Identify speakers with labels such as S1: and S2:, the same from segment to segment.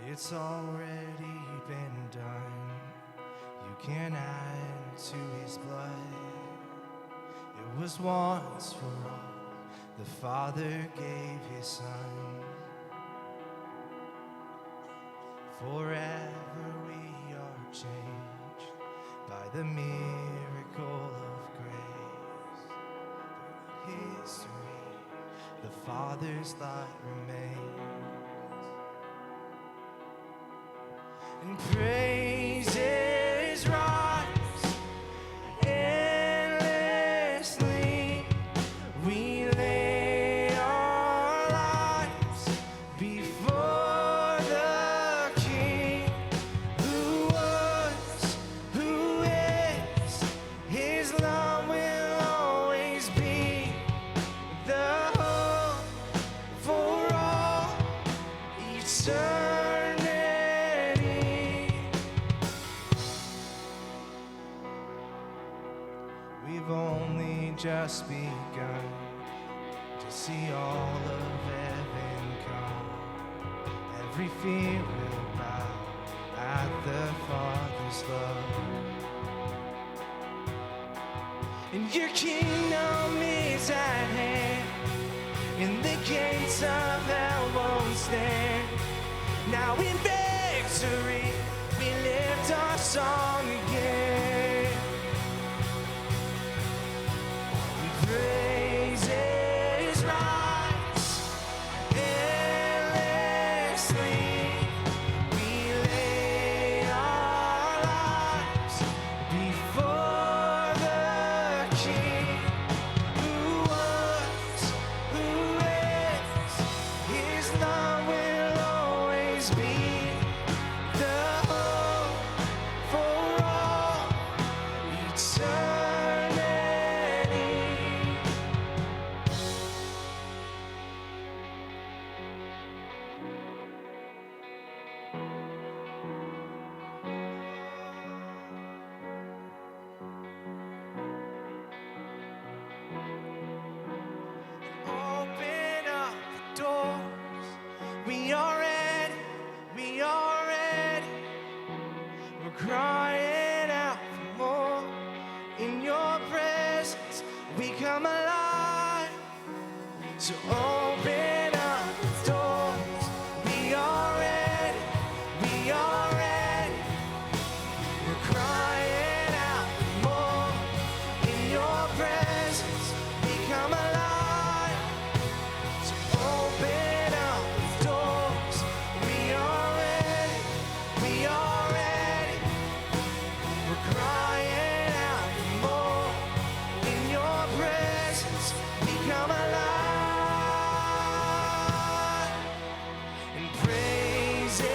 S1: It's already been done. You can't add to his blood. It was once for all. The Father gave his Son. Forever we are changed by the miracle of grace. Throughout history, the Father's light remains. And praises rise endlessly. We lay our lives before the King, who was, who is. His love will always be the hope for all eternity. We've only just begun to see all of heaven come. Every fear will bow at the Father's love. And your kingdom is at hand, and the gates of hell won't stand. Now in victory we lift our song again. Praises rise endlessly. We lay our lives before the King, who was, who is. His love will always be the hope for all eternity. Open up the doors. We are ready. We are ready. We're crying out for more. In your presence, we come alive. So open up the doors. We are ready. We are ready. We're crying out for more. In your presence, we come alive. So open up the doors. We are ready. We are ready. We're crying out for more. In your presence, we come alive. And praises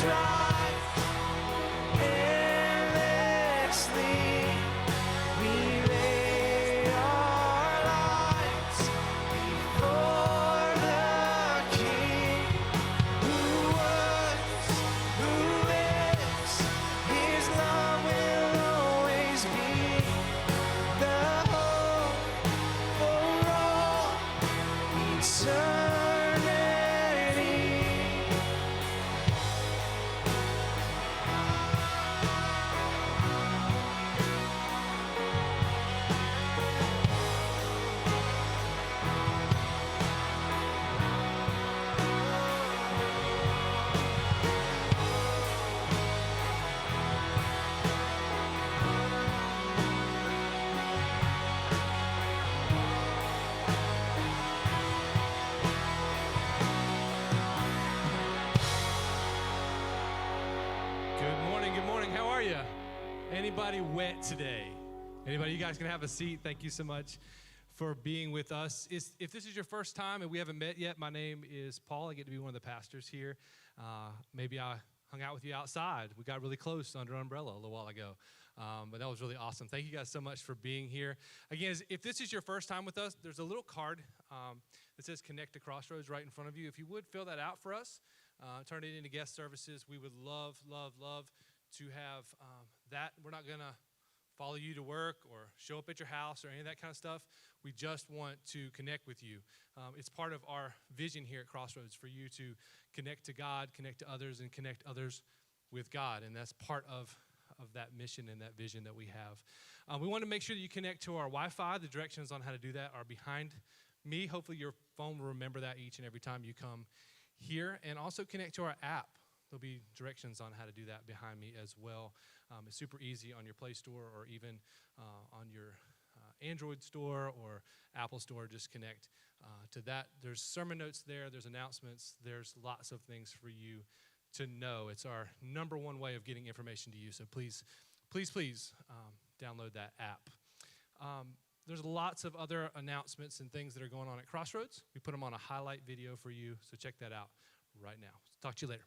S1: rise endlessly. We lay our lives before the King, who was, who is. His love will always be the hope for all eternity.
S2: Good morning, good morning. How are you? Anybody wet today? Anybody? You guys can have a seat. Thank you so much for being with us. If this is your first time and we haven't met yet, my name is Paul. I get to be one of the pastors here. Maybe I hung out with you outside. We got really close under an umbrella a little while ago. But that was really awesome. Thank you guys so much for being here. Again, if this is your first time with us, there's a little card that says Connect to Crossroads right in front of you. If you would fill that out for us, turn it into guest services. We would love, love, love to have that. We're not going to follow you to work or show up at your house or any of that kind of stuff. We just want to connect with you. It's part of our vision here at Crossroads for you to connect to God, connect to others, and connect others with God. And that's part of that mission and that vision that we have. We want to make sure that you connect to our Wi-Fi. The directions on how to do that are behind me. Hopefully your phone will remember that each and every time you come here. And also connect to our app. There'll be directions on how to do that behind me as well. It's super easy on your Play Store or even on your Android store or Apple store. Just connect to that. There's sermon notes there. There's announcements. There's lots of things for you to know. It's our number one way of getting information to you. So please download that app. There's lots of other announcements and things that are going on at Crossroads. We put them on a highlight video for you, so check that out right now. Talk to you later.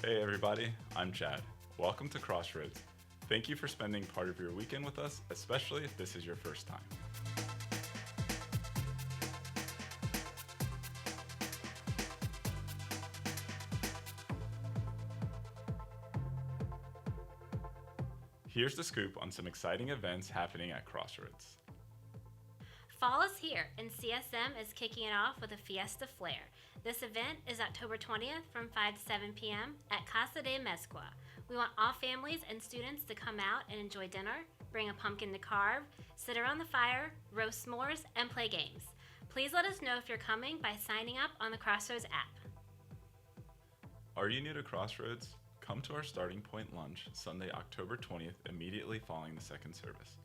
S3: Hey everybody, I'm Chad. Welcome to Crossroads. Thank you for spending part of your weekend with us, especially if this is your first time. Here's the scoop on some exciting events happening at Crossroads.
S4: Fall is here, and CSM is kicking it off with a Fiesta Flair. This event is October 20th from 5 to 7 p.m. at Casa de Mezcua. We want all families and students to come out and enjoy dinner, bring a pumpkin to carve, sit around the fire, roast s'mores, and play games. Please let us know if you're coming by signing up on the Crossroads app.
S3: Are you new to Crossroads? Come to our Starting Point lunch Sunday, October 20th, immediately following the second service.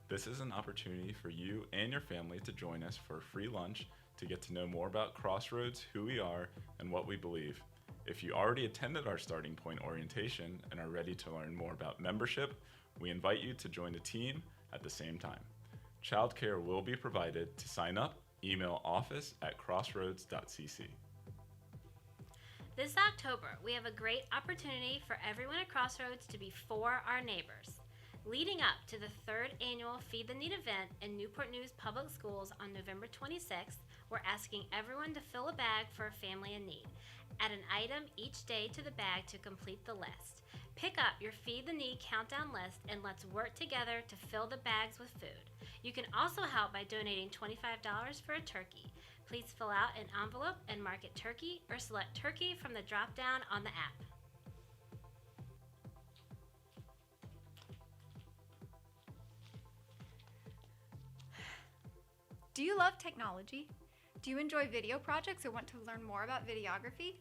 S3: This is an opportunity for you and your family to join us for a free lunch to get to know more about Crossroads, who we are, and what we believe. If you already attended our Starting Point orientation and are ready to learn more about membership, we invite you to join the team at the same time. Childcare will be provided. To sign up, email office@crossroads.cc.
S4: This October, we have a great opportunity for everyone at Crossroads to be for our neighbors. Leading up to the third annual Feed the Need event in Newport News Public Schools on November 26th, we're asking everyone to fill a bag for a family in need. Add an item each day to the bag to complete the list. Pick up your Feed the Need countdown list and let's work together to fill the bags with food. You can also help by donating $25 for a turkey. Please fill out an envelope and mark it turkey or select turkey from the drop-down on the app.
S5: Do you love technology? Do you enjoy video projects or want to learn more about videography?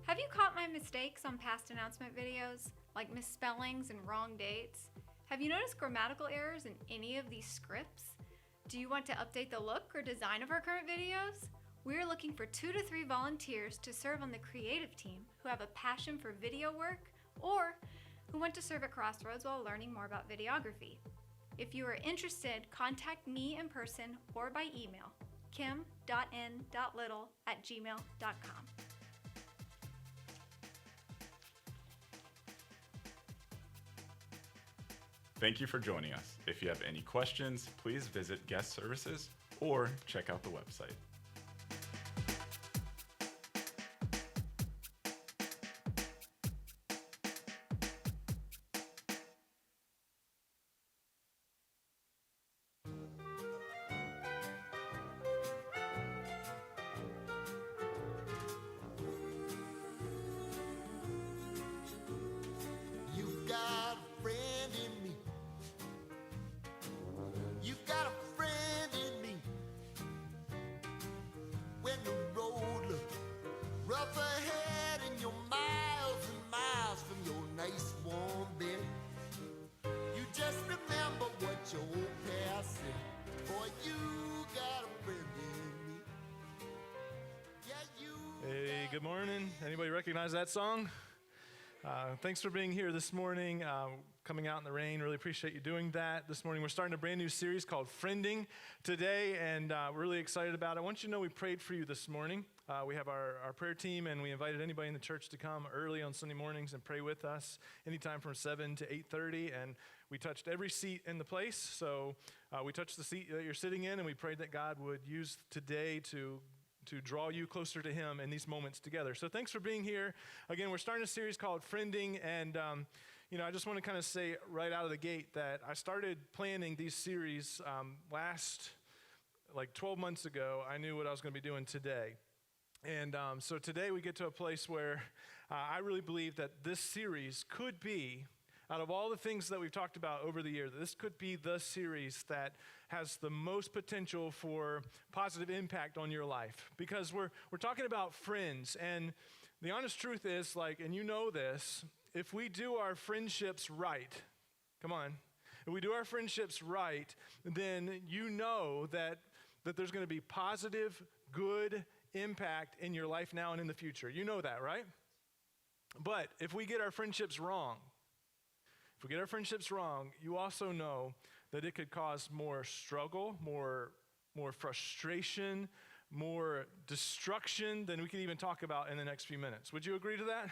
S5: Have you caught my mistakes on past announcement videos, like misspellings and wrong dates? Have you noticed grammatical errors in any of these scripts? Do you want to update the look or design of our current videos? We're looking for 2 to 3 volunteers to serve on the creative team who have a passion for video work or who want to serve at Crossroads while learning more about videography. If you are interested, contact me in person or by email, kim.n.little@gmail.com.
S3: Thank you for joining us. If you have any questions, please visit guest services or check out the website.
S6: You've got a friend in me. You've got a friend in me. When the road looks rough ahead and you're miles and miles from your nice warm bed, you just remember what your old past said. Boy, you got a friend in me. Yeah, you.
S7: Hey, good morning. Anybody recognize that song? Thanks for being here this morning, coming out in the rain. Really appreciate you doing that. This morning we're starting a brand new series called Friending today, and we're really excited about it. I want you to know we prayed for you this morning. We have our prayer team, and we invited anybody in the church to come early on Sunday mornings and pray with us anytime from 7 to 8:30, and we touched every seat in the place. So we touched the seat that you're sitting in, and we prayed that God would use today to draw you closer to him in these moments together. So thanks for being here. Again, we're starting a series called Friending, and I just want to kind of say right out of the gate that I started planning these series last 12 months ago. I knew what I was going to be doing today. And so today we get to a place where I really believe that this series could be, out of all the things that we've talked about over the year, this could be the series that has the most potential for positive impact on your life. Because we're talking about friends, and the honest truth is, and you know this, if we do our friendships right, if we do our friendships right, then you know that there's going to be positive, good impact in your life now and in the future. You know that, right? But if we get our friendships wrong, you also know that it could cause more struggle, more frustration, more destruction than we could even talk about in the next few minutes. Would you agree to that?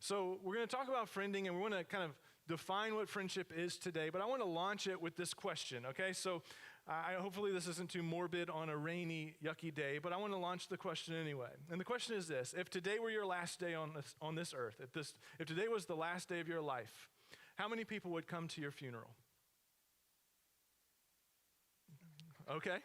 S7: So we're going to talk about friending, and we want to kind of define what friendship is today, but I want to launch it with this question, okay? So hopefully this isn't too morbid on a rainy, yucky day, but I want to launch the question anyway. And the question is this: if today were your last day on this earth, if today was the last day of your life, how many people would come to your funeral? Okay,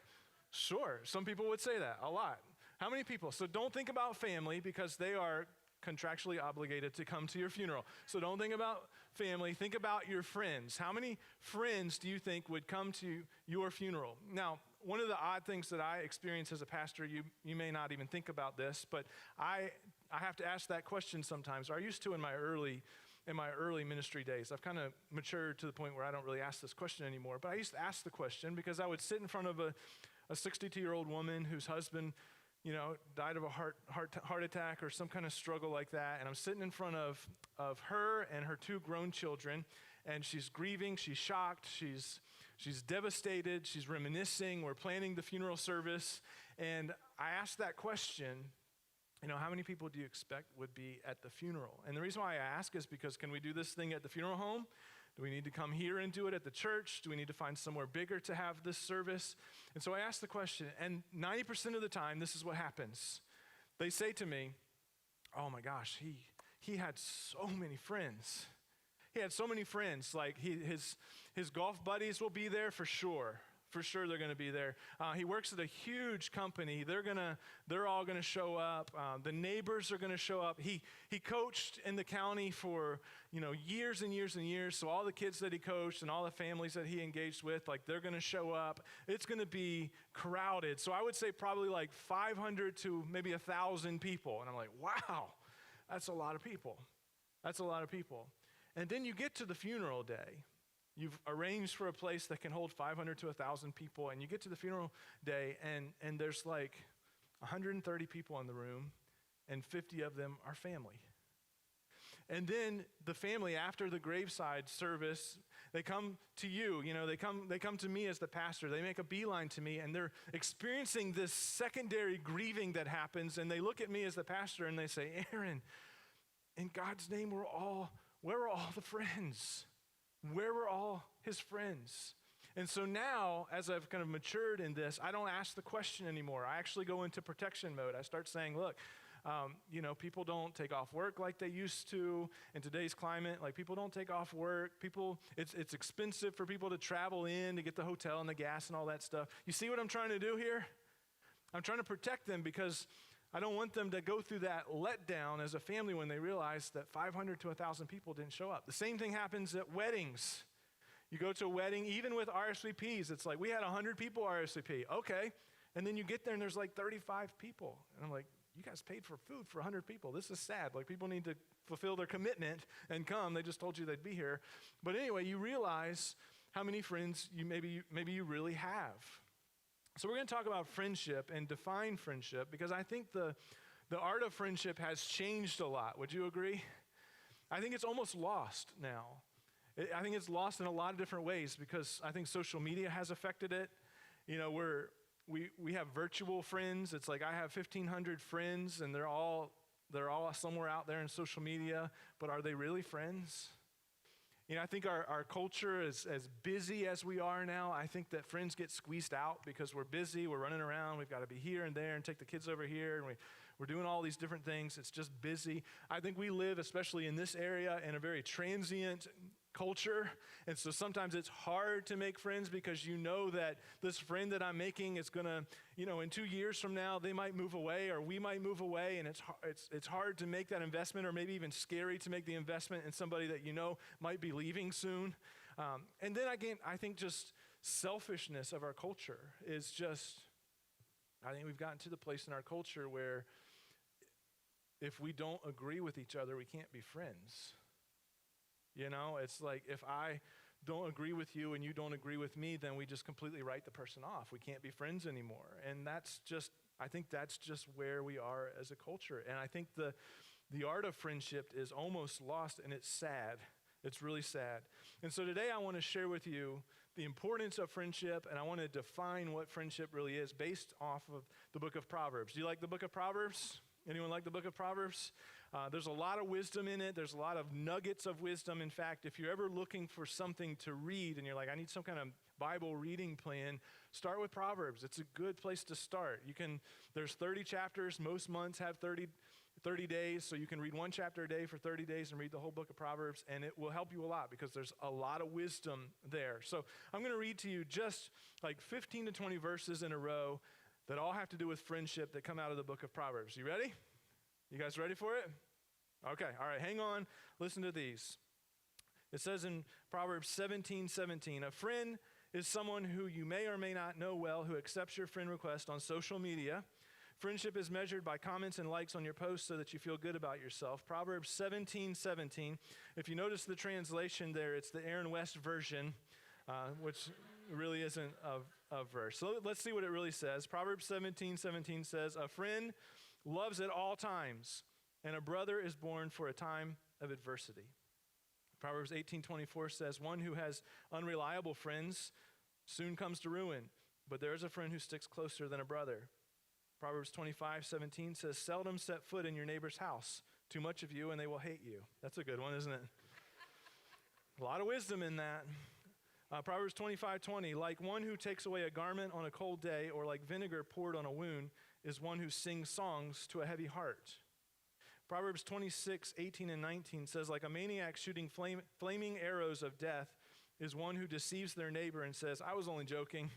S7: sure. Some people would say that, a lot. How many people? So don't think about family, because they are contractually obligated to come to your funeral. So don't think about family. Think about your friends. How many friends do you think would come to your funeral? Now, one of the odd things that I experience as a pastor, you may not even think about this, but I have to ask that question sometimes, or I used to in my early ministry days. I've kind of matured to the point where I don't really ask this question anymore. But I used to ask the question because I would sit in front of a 62-year-old woman whose husband, died of a heart attack or some kind of struggle like that. And I'm sitting in front of her and her two grown children, and she's grieving, she's shocked, she's devastated, she's reminiscing. We're planning the funeral service. And I asked that question, how many people do you expect would be at the funeral? And the reason why I ask is because, can we do this thing at the funeral home? Do we need to come here and do it at the church? Do we need to find somewhere bigger to have this service? And so I asked the question, and 90% of the time, this is what happens. They say to me, oh my gosh, he had so many friends. He had so many friends. His golf buddies will be there for sure. For sure they're going to be there. He works at a huge company. They're all going to show up. The neighbors are going to show up. He coached in the county for years and years and years. So all the kids that he coached and all the families that he engaged with, they're going to show up. It's going to be crowded. So I would say probably 500 to maybe 1,000 people. And I'm like, wow, that's a lot of people. That's a lot of people. And then you get to the funeral day. You've arranged for a place that can hold 500 to 1,000 people, and you get to the funeral day, and there's 130 people in the room, and 50 of them are family. And then the family, after the graveside service, they come to you. They come to me as the pastor. They make a beeline to me, and they're experiencing this secondary grieving that happens, and they look at me as the pastor, and they say, Aaron, in God's name, where are all the friends? Where were all his friends? And so now, as I've kind of matured in this, I don't ask the question anymore. I actually go into protection mode. I start saying, look, people don't take off work like they used to. In today's climate, people don't take off work. It's expensive for people to travel in to get the hotel and the gas and all that stuff. You see what I'm trying to do here? I'm trying to protect them because I don't want them to go through that letdown as a family when they realize that 500 to 1,000 people didn't show up. The same thing happens at weddings. You go to a wedding, even with RSVPs, it's we had 100 people RSVP. Okay. And then you get there and there's 35 people. And I'm like, you guys paid for food for 100 people. This is sad. People need to fulfill their commitment and come. They just told you they'd be here. But anyway, you realize how many friends maybe you really have. So we're going to talk about friendship and define friendship, because I think the art of friendship has changed a lot. Would you agree? I think it's almost lost now. I think it's lost in a lot of different ways because I think social media has affected it. You know, we have virtual friends. It's like I have 1,500 friends, and they're all somewhere out there in social media, but are they really friends? You know, I think our culture is as busy as we are now. I think that friends get squeezed out because we're busy, we're running around, we've got to be here and there and take the kids over here, and we're doing all these different things. It's just busy. I think we live, especially in this area, in a very transient culture, and so sometimes it's hard to make friends because you know that this friend that I'm making is gonna, you know, in 2 years from now, they might move away or we might move away, and it's hard to make that investment, or maybe even scary to make the investment in somebody that you know might be leaving soon. And then again, I think just selfishness of our culture is just, I think we've gotten to the place in our culture where if we don't agree with each other, we can't be friends. You know, it's like if I don't agree with you and you don't agree with me, then we just completely write the person off. We can't be friends anymore. And I think that's just where we are as a culture. And I think the art of friendship is almost lost, and it's sad. It's really sad. And so today I want to share with you the importance of friendship, and I want to define what friendship really is based off of the book of Proverbs. Do you like the book of Proverbs? Anyone like the book of Proverbs? There's a lot of wisdom in it. There's a lot of nuggets of wisdom. In fact, if you're ever looking for something to read and you're like, I need some kind of Bible reading plan, start with Proverbs. It's a good place to start. There's 30 chapters. Most months have 30 days, so you can read one chapter a day for 30 days and read the whole book of Proverbs, and it will help you a lot because there's a lot of wisdom there. So I'm going to read to you just like 15 to 20 verses in a row that all have to do with friendship that come out of the book of Proverbs. You ready? You guys ready for it? Okay, all right, hang on. Listen to these. It says in Proverbs 17:17, a friend is someone who you may or may not know well, who accepts your friend request on social media. Friendship is measured by comments and likes on your posts so that you feel good about yourself. Proverbs 17:17. If you notice the translation there, it's the Aaron West version, which really isn't a verse. So let's see what it really says. Proverbs 17:17 says, a friend loves at all times, and a brother is born for a time of adversity. Proverbs 18:24 says, one who has unreliable friends soon comes to ruin, but there is a friend who sticks closer than a brother. Proverbs 25:17 says, seldom set foot in your neighbor's house. Too much of you and they will hate you. That's a good one, isn't it? A lot of wisdom in that. Proverbs 25:20, like one who takes away a garment on a cold day, or like vinegar poured on a wound, is one who sings songs to a heavy heart. Proverbs 26:18 and 19 says, like a maniac shooting flaming arrows of death is one who deceives their neighbor and says, I was only joking.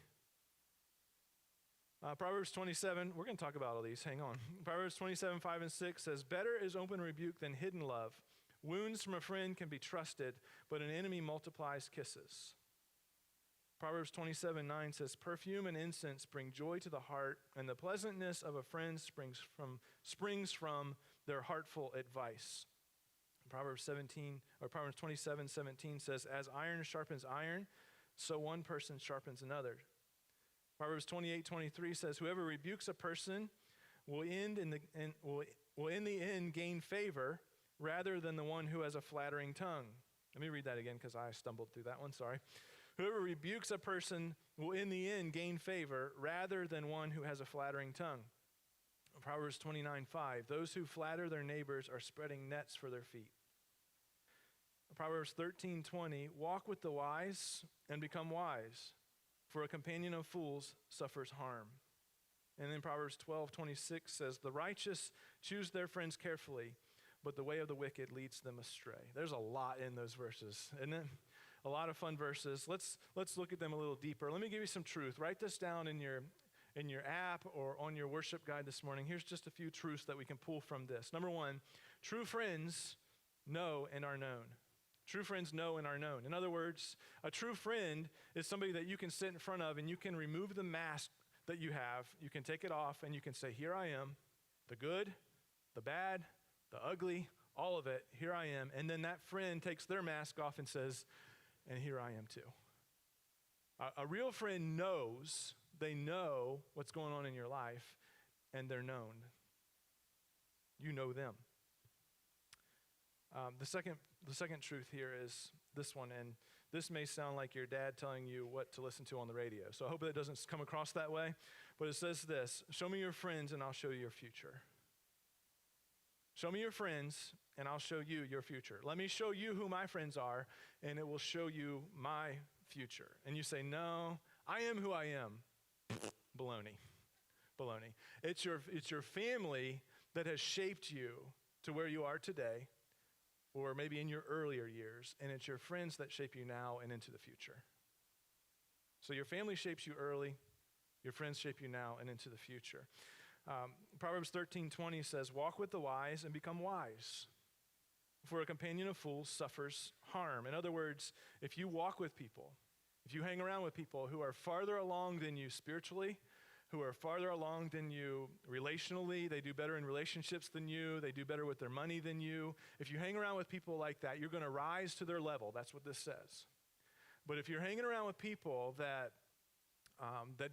S7: Proverbs 27, we're going to talk about all these, hang on. Proverbs 27:5 and 6 says, better is open rebuke than hidden love. Wounds from a friend can be trusted, but an enemy multiplies kisses. Proverbs 27:9 says, perfume and incense bring joy to the heart, and the pleasantness of a friend springs from their heartful advice. Proverbs 27:17 says, as iron sharpens iron, so one person sharpens another. Proverbs 28:23 says, whoever rebukes a person will in the end gain favor rather than the one who has a flattering tongue. Let me read that again because I stumbled through that one, sorry. Whoever rebukes a person will in the end gain favor rather than one who has a flattering tongue. Proverbs 29:5, those who flatter their neighbors are spreading nets for their feet. Proverbs 13:20, walk with the wise and become wise, for a companion of fools suffers harm. And then Proverbs 12:26 says, the righteous choose their friends carefully, but the way of the wicked leads them astray. There's a lot in those verses, isn't it? A lot of fun verses. Let's look at them a little deeper. Let me give you some truth. Write this down in your app or on your worship guide this morning. Here's just a few truths that we can pull from this. Number one, true friends know and are known. True friends know and are known. In other words, a true friend is somebody that you can sit in front of and you can remove the mask that you have. You can take it off and you can say, here I am, the good, the bad, the ugly, all of it, here I am. And then that friend takes their mask off and says, and here I am too. A real friend knows, they know what's going on in your life, and they're known. You know them. The second truth here is this one, and this may sound like your dad telling you what to listen to on the radio. So I hope it doesn't come across that way. But it says this: show me your friends and I'll show you your future. Show me your friends and I'll show you your future. Let me show you who my friends are and it will show you my future. And you say, no, I am who I am. Baloney. Baloney. It's your family that has shaped you to where you are today, or maybe in your earlier years, and it's your friends that shape you now and into the future. So your family shapes you early, your friends shape you now and into the future. Proverbs 13:20 says, walk with the wise and become wise, for a companion of fools suffers harm. In other words, if you walk with people, if you hang around with people who are farther along than you spiritually, who are farther along than you relationally, they do better in relationships than you, they do better with their money than you. If you hang around with people like that, you're going to rise to their level. That's what this says. But if you're hanging around with people that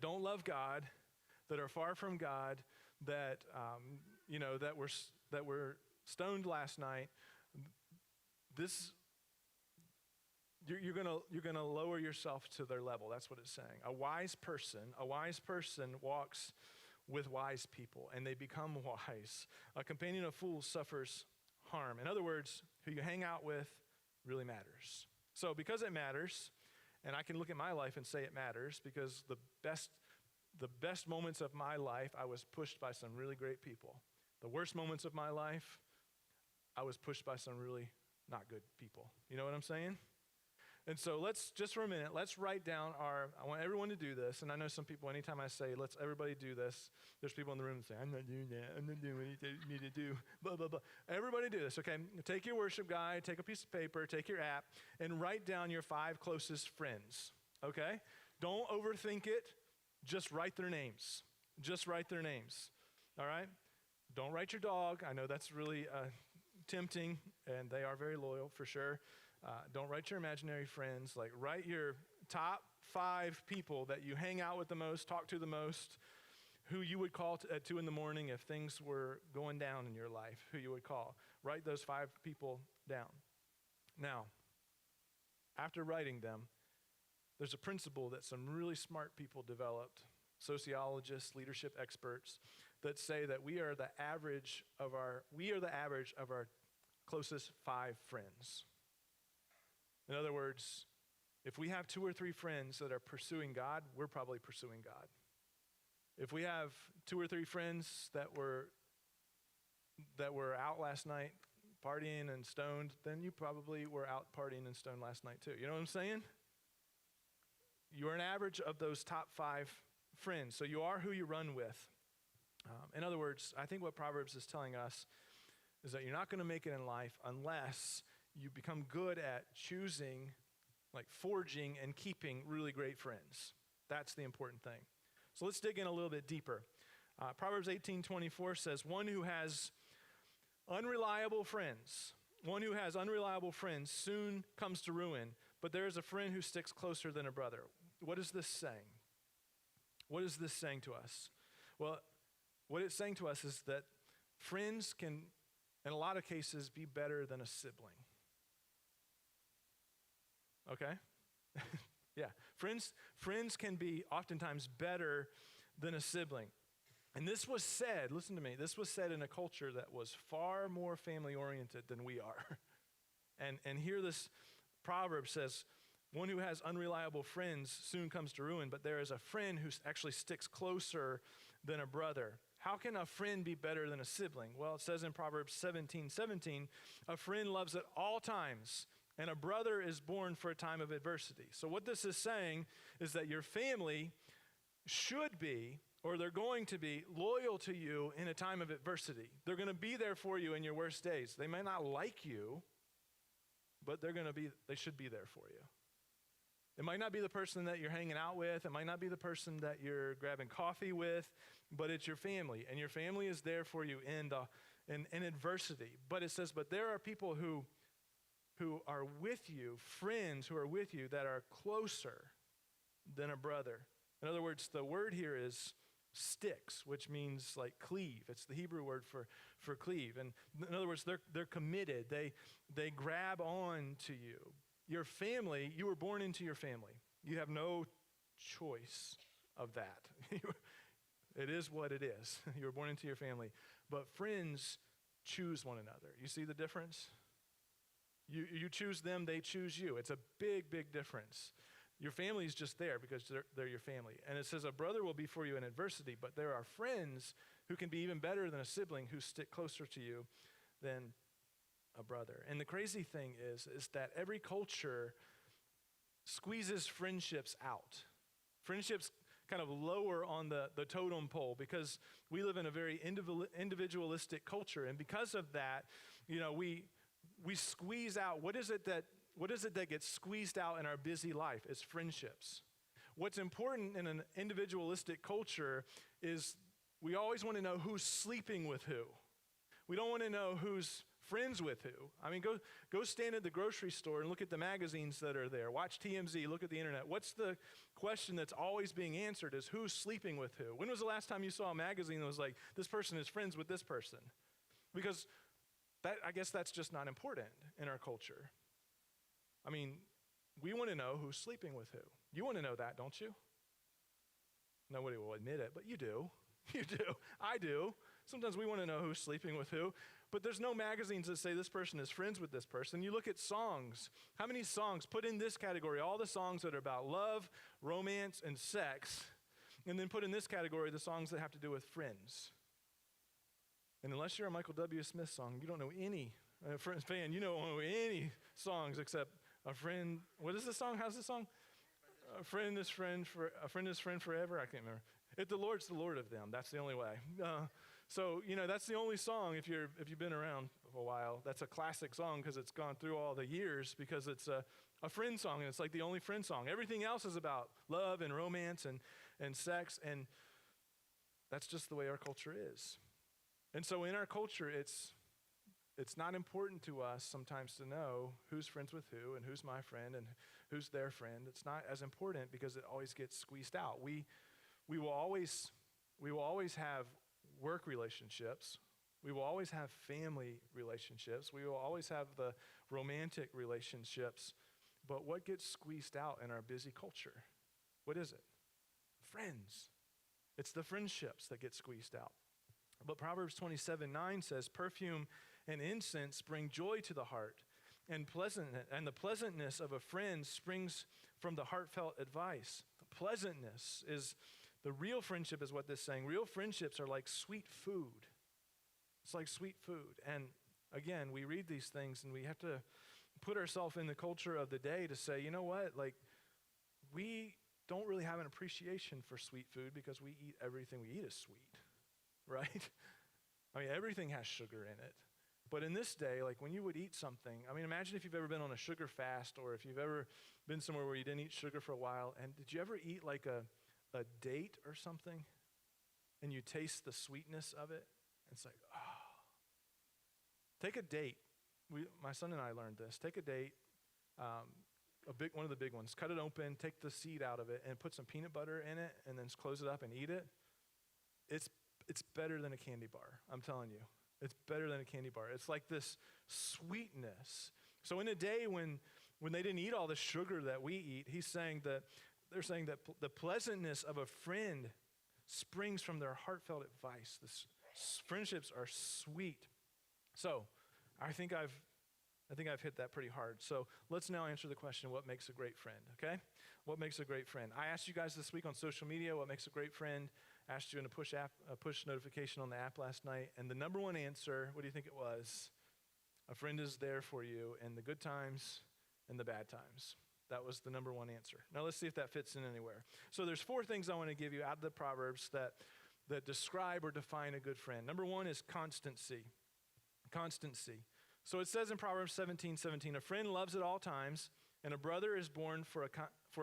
S7: don't love God, that are far from God, that were stoned last night, you're gonna lower yourself to their level. That's what it's saying. A wise person walks with wise people, and they become wise. A companion of fools suffers harm. In other words, who you hang out with really matters. So because it matters, and I can look at my life and say it matters, because the best moments of my life, I was pushed by some really great people. The worst moments of my life, I was pushed by some really not good people. You know what I'm saying? And so just for a minute, let's write down I want everyone to do this. And I know some people, anytime I say, let's everybody do this, there's people in the room that say, I'm not doing that. I'm not doing what you need to do, blah, blah, blah. Everybody do this, okay? Take your worship guide, take a piece of paper, take your app, and write down your 5 closest friends, okay? Don't overthink it. Just write their names. Just write their names, all right? Don't write your dog. I know that's really tempting, and they are very loyal for sure. Don't write your imaginary friends. Like, write your top 5 people that you hang out with the most, talk to the most, who you would call at 2 in the morning if things were going down in your life, who you would call. Write those 5 people down. Now, after writing them, there's a principle that some really smart people developed, sociologists, leadership experts, that say that we are the average of our closest 5 friends. In other words, if we have 2 or 3 friends that are pursuing God, we're probably pursuing God. If we have 2 or 3 friends that were out last night partying and stoned, then you probably were out partying and stoned last night too. You know what I'm saying? You are an average of those top 5 friends. So you are who you run with. In other words, I think what Proverbs is telling us is that you're not going to make it in life unless you become good at choosing, like forging and keeping really great friends. That's the important thing. So let's dig in a little bit deeper. Proverbs 18:24 says, one who has unreliable friends soon comes to ruin, but there is a friend who sticks closer than a brother. What is this saying? What is this saying to us? Well, what it's saying to us is that friends can, in a lot of cases, be better than a sibling. Okay? Yeah. Friends can be oftentimes better than a sibling. And this was said, listen to me, this was said in a culture that was far more family-oriented than we are. And here this proverb says, one who has unreliable friends soon comes to ruin, but there is a friend who actually sticks closer than a brother. How can a friend be better than a sibling? Well, it says in Proverbs 17:17, a friend loves at all times, and a brother is born for a time of adversity. So what this is saying is that your family should be, or they're going to be, loyal to you in a time of adversity. They're going to be there for you in your worst days. They may not like you, but they should be there for you. It might not be the person that you're hanging out with. It might not be the person that you're grabbing coffee with, but it's your family. And your family is there for you in adversity. But it says, but there are people who are with you, friends who are with you that are closer than a brother. In other words, the word here is sticks, which means like cleave. It's the Hebrew word for cleave. And in other words, they're committed. They grab on to you. Your family, you were born into your family. You have no choice of that. It is what it is. You were born into your family. But friends choose one another. You see the difference? You choose them, they choose you. It's a big, big difference. Your family is just there because they're your family. And it says a brother will be for you in adversity, but there are friends who can be even better than a sibling who stick closer to you than a brother. And the crazy thing is that every culture squeezes friendships out. Friendships kind of lower on the totem pole because we live in a very individualistic culture. And because of that, we squeeze out. What is it that gets squeezed out in our busy life? It's friendships. What's important in an individualistic culture is we always want to know who's sleeping with who. We don't want to know who's friends with who. I mean, go stand at the grocery store and look at the magazines that are there. Watch TMZ, look at the internet. What's the question that's always being answered is who's sleeping with who? When was the last time you saw a magazine that was like, this person is friends with this person? Because I guess that's just not important in our culture. I mean, we want to know who's sleeping with who. You want to know that, don't you? Nobody will admit it, but you do. You do. I do. Sometimes we want to know who's sleeping with who, but there's no magazines that say this person is friends with this person. You look at songs. How many songs put in this category? All the songs that are about love, romance, and sex, and then put in this category the songs that have to do with friends. And unless you're a Michael W. Smith song, you don't know any fan. You don't know any songs except a friend. What is the song? How's the song? A friend is friend forever. I can't remember. The Lord's the Lord of them. That's the only way. So that's the only song. If you've been around for a while, that's a classic song because it's gone through all the years because it's a friend song and it's like the only friend song. Everything else is about love and romance and sex, and that's just the way our culture is. And so in our culture, it's not important to us sometimes to know who's friends with who and who's my friend and who's their friend. It's not as important because it always gets squeezed out. We will always have work relationships. We will always have family relationships. We will always have the romantic relationships. But what gets squeezed out in our busy culture? What is it? Friends. It's the friendships that get squeezed out. But Proverbs 27:9 says, perfume and incense bring joy to the heart, and the pleasantness of a friend springs from the heartfelt advice. The pleasantness is the real friendship is what this is saying. Real friendships are like sweet food. It's like sweet food. And again, we read these things and we have to put ourselves in the culture of the day to say, you know what? Like, we don't really have an appreciation for sweet food because everything we eat is sweet. Right? I mean, everything has sugar in it. But in this day, like when you would eat something, I mean, imagine if you've ever been on a sugar fast or if you've ever been somewhere where you didn't eat sugar for a while. And did you ever eat like a date or something and you taste the sweetness of it? It's like, oh. Take a date. My son and I learned this. Take a date, one of the big ones. Cut it open, take the seed out of it, and put some peanut butter in it, and then close it up and eat it. It's better than a candy bar, I'm telling you. It's better than a candy bar. It's like this sweetness. So in a day when they didn't eat all the sugar that we eat, they're saying that the pleasantness of a friend springs from their heartfelt advice. Friendships are sweet. So I think I've hit that pretty hard. So let's now answer the question, what makes a great friend, okay? What makes a great friend? I asked you guys this week on social media, what makes a great friend? Asked you in a push notification on the app last night, and the number one answer, what do you think it was? A friend is there for you in the good times and the bad times. That was the number one answer. Now let's see if that fits in anywhere. So there's 4 things I want to give you out of the Proverbs that describe or define a good friend. Number 1 is constancy. Constancy. So it says in Proverbs 17:17, a friend loves at all times, and a brother is born for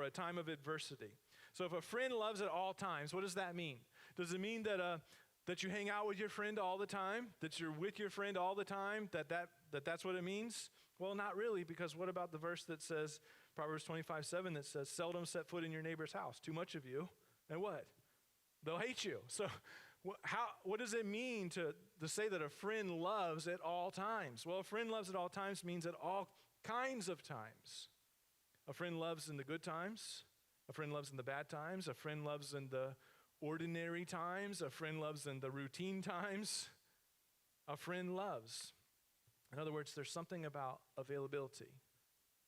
S7: a time of adversity. So if a friend loves at all times, what does that mean? Does it mean that you hang out with your friend all the time? That you're with your friend all the time? That's what it means? Well, not really, because what about the verse that says, Proverbs 25:7, that says, seldom set foot in your neighbor's house. Too much of you, and what? they'll hate you. So what does it mean to say that a friend loves at all times? Well, a friend loves at all times means at all kinds of times. A friend loves in the good times. A friend loves in the bad times. A friend loves in the ordinary times. A friend loves in the routine times. A friend loves. In other words, there's something about availability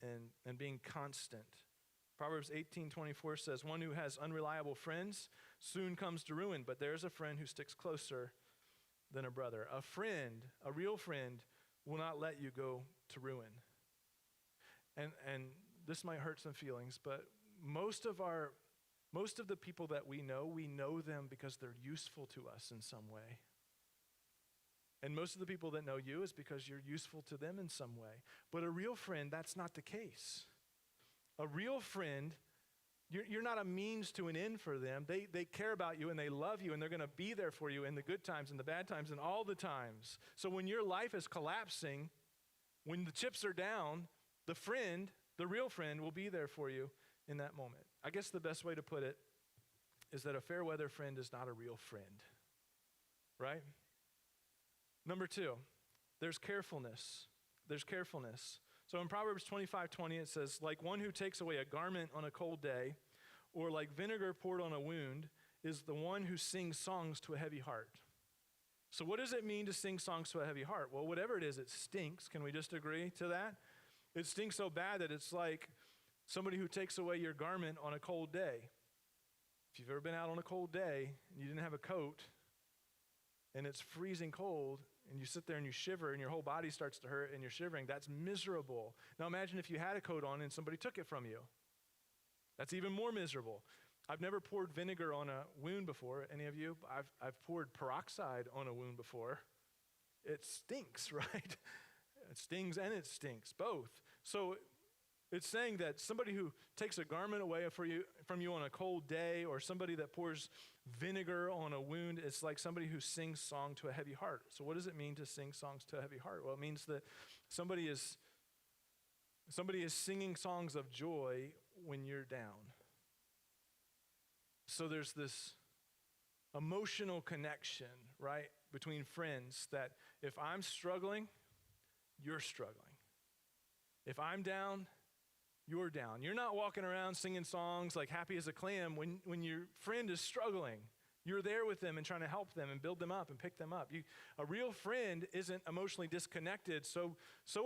S7: and being constant. Proverbs 18:24 says, one who has unreliable friends soon comes to ruin, but there's a friend who sticks closer than a brother. A friend, a real friend, will not let you go to ruin. And this might hurt some feelings, but most of the people that we know them because they're useful to us in some way. And most of the people that know you is because you're useful to them in some way. But a real friend, that's not the case. A real friend, you're not a means to an end for them. They care about you and they love you and they're going to be there for you in the good times and the bad times and all the times. So when your life is collapsing, when the chips are down, the real friend will be there for you in that moment. I guess the best way to put it is that a fair weather friend is not a real friend, right? Number 2, there's carefulness. There's carefulness. So in Proverbs 25:20, it says, like one who takes away a garment on a cold day, or like vinegar poured on a wound, is the one who sings songs to a heavy heart. So what does it mean to sing songs to a heavy heart? Well, whatever it is, it stinks. Can we just agree to that? It stinks so bad that it's like somebody who takes away your garment on a cold day. If you've ever been out on a cold day and you didn't have a coat and it's freezing cold and you sit there and you shiver and your whole body starts to hurt and you're shivering, that's miserable. Now imagine if you had a coat on and somebody took it from you. That's even more miserable. I've never poured vinegar on a wound before. Any of you? I've poured peroxide on a wound before. It stinks, right? It stings and it stinks, both. So it's saying that somebody who takes a garment away from you on a cold day, or somebody that pours vinegar on a wound, it's like somebody who sings song to a heavy heart. So what does it mean to sing songs to a heavy heart? Well, it means that somebody is singing songs of joy when you're down. So there's this emotional connection, right, between friends, that if I'm struggling, you're struggling. If I'm down, you're down. You're not walking around singing songs like happy as a clam when your friend is struggling. You're there with them and trying to help them and build them up and pick them up. A real friend isn't emotionally disconnected, so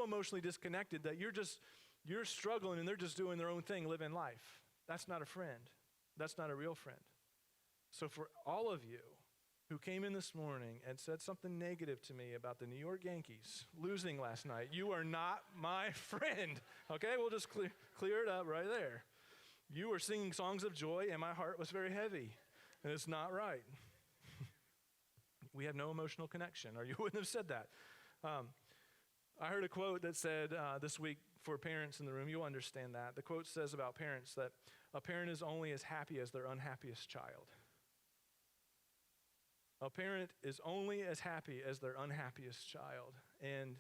S7: emotionally disconnected that you're struggling and they're just doing their own thing, living life. That's not a friend. That's not a real friend. So for all of you who came in this morning and said something negative to me about the New York Yankees losing last night, you are not my friend. Okay, we'll just clear it up right there. You were singing songs of joy and my heart was very heavy, and it's not right. We have no emotional connection, or you wouldn't have said that. I heard a quote that said this week, for parents in the room, you'll understand that. The quote says about parents that a parent is only as happy as their unhappiest child. A parent is only as happy as their unhappiest child. And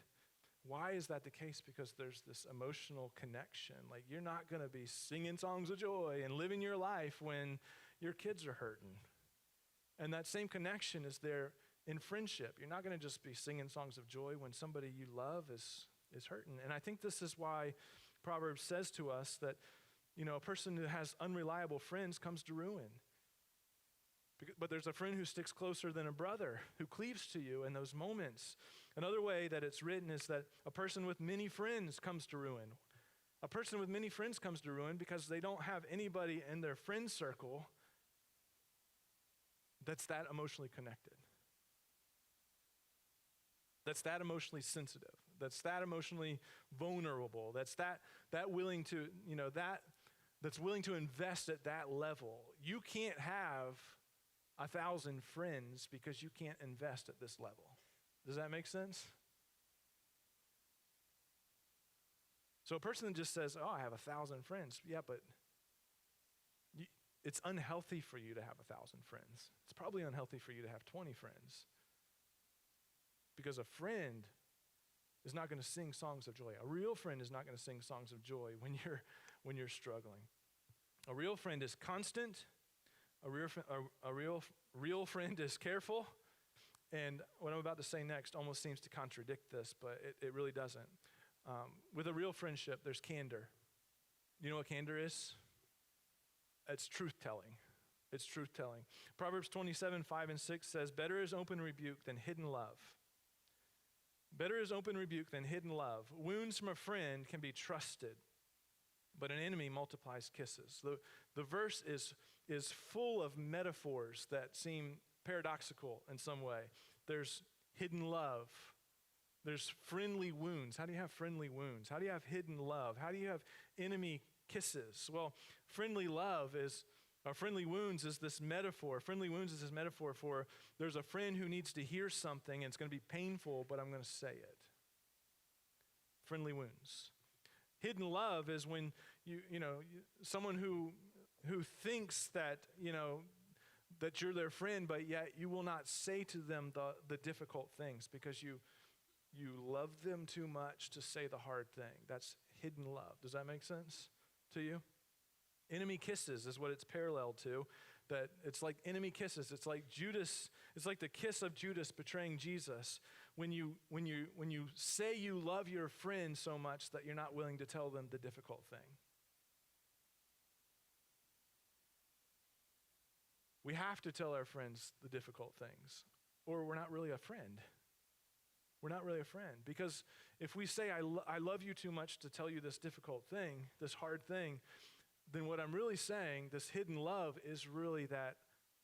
S7: why is that the case? Because there's this emotional connection. Like, you're not going to be singing songs of joy and living your life when your kids are hurting. And that same connection is there in friendship. You're not going to just be singing songs of joy when somebody you love is hurting. And I think this is why Proverbs says to us that, a person who has unreliable friends comes to ruin. But there's a friend who sticks closer than a brother, who cleaves to you in those moments. Another way that it's written is that a person with many friends comes to ruin. A person with many friends comes to ruin because they don't have anybody in their friend circle that's that emotionally connected, that's that emotionally sensitive, that's that emotionally vulnerable, that's that willing to, that's willing to invest at that level. You can't have 1,000 friends because you can't invest at this level. Does that make sense? So a person that just says, I have 1,000 friends. Yeah, but it's unhealthy for you to have 1,000 friends. It's probably unhealthy for you to have 20 friends. Because a friend is not going to sing songs of joy. A real friend is not going to sing songs of joy when you're struggling. A real friend is constant. real friend is careful. And what I'm about to say next almost seems to contradict this, but it really doesn't. With a real friendship, there's candor. You know what candor is? It's truth-telling. It's truth-telling. Proverbs 27:5-6 says, better is open rebuke than hidden love. Better is open rebuke than hidden love. Wounds from a friend can be trusted, but an enemy multiplies kisses. The verse is full of metaphors that seem paradoxical in some way. There's hidden love. There's friendly wounds. How do you have friendly wounds? How do you have hidden love? How do you have enemy kisses? Well, friendly wounds is this metaphor. Friendly wounds is this metaphor for there's a friend who needs to hear something and it's going to be painful, but I'm going to say it. Friendly wounds. Hidden love is when someone who thinks that, that you're their friend, but yet you will not say to them the difficult things because you love them too much to say the hard thing. That's hidden love. Does that make sense to you? Enemy kisses is what it's parallel to. That it's like enemy kisses. It's like Judas. It's like the kiss of Judas betraying Jesus. When you say you love your friend so much that you're not willing to tell them the difficult thing. We have to tell our friends the difficult things, or we're not really a friend. We're not really a friend. Because if we say, I love you too much to tell you this difficult thing, this hard thing, then what I'm really saying, this hidden love, is really that